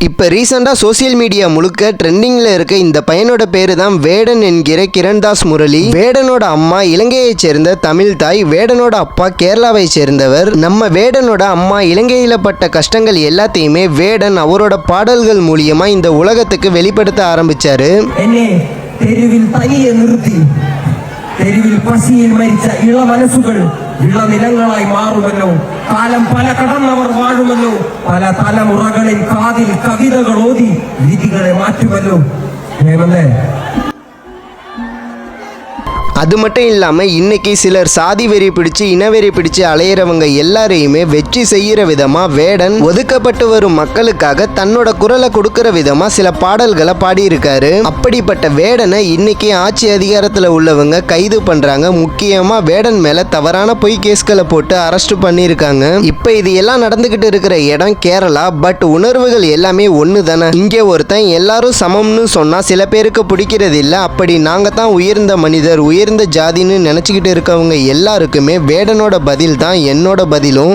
இப்போ ரீசெண்டாக social media முழுக்க ட்ரெண்டிங்கில் இருக்க இந்த பையனோட பேரு தான் வேடன் என்கிற கிரண்தாஸ் முரளி. வேடனோட அம்மா இலங்கையைச் சேர்ந்த தமிழ் தாய், வேடனோட அப்பா கேரளாவை சேர்ந்தவர். நம்ம வேடனோட அம்மா இலங்கையில் பட்ட கஷ்டங்கள் எல்லாத்தையுமே வேடன் அவரோட பாடல்கள் மூலியமா இந்த உலகத்துக்கு வெளிப்படுத்த ஆரம்பிச்சாரு. തെരുവിൽ പസിയിൽ മരിച്ച ഇളമനസ്സുകൾ ഇളനിലങ്ങളായി മാറുമല്ലോ. കാലം പല കടന്നവർ വാഴുമല്ലോ. പല തലമുറകളിൽ കാതിൽ കവിതകൾ ഓതി വിധികളെ മാറ്റുമല്ലോ. ഹേമന്തേ, அது மட்டும் இல்லாமல் இன்னைக்கு சிலர் சாதி வெறி பிடிச்சு இனவெறி பிடிச்சு அலையிறவங்க எல்லாரையுமே வெற்றி செய்கிற விதமாக வேடன் ஒதுக்கப்பட்டு வரும் மக்களுக்காக தன்னோட குரலை கொடுக்கிற விதமாக சில பாடல்களை பாடியிருக்காரு. அப்படிப்பட்ட வேடனை இன்னைக்கு ஆட்சி அதிகாரத்தில் உள்ளவங்க கைது பண்ணுறாங்க. முக்கியமாக வேடன் மேலே தவறான பொய் கேஸ்களை போட்டு அரெஸ்ட் பண்ணியிருக்காங்க. இப்போ இது எல்லாம் நடந்துக்கிட்டு இருக்கிற இடம் கேரளா. பட் உணர்வுகள் எல்லாமே ஒன்று தானே. இங்கே ஒருத்தன் எல்லாரும் சமம்னு சொன்னால் சில பேருக்கு பிடிக்கிறது இல்லை. அப்படி நாங்கள் தான் உயர்ந்த மனிதர் உயர்ந்த ஜாதின்னு நினைச்சுக்கிட்டு இருக்கவங்க எல்லாருக்குமே வேடனோட பதில் தான் என்னோட பதிலும்.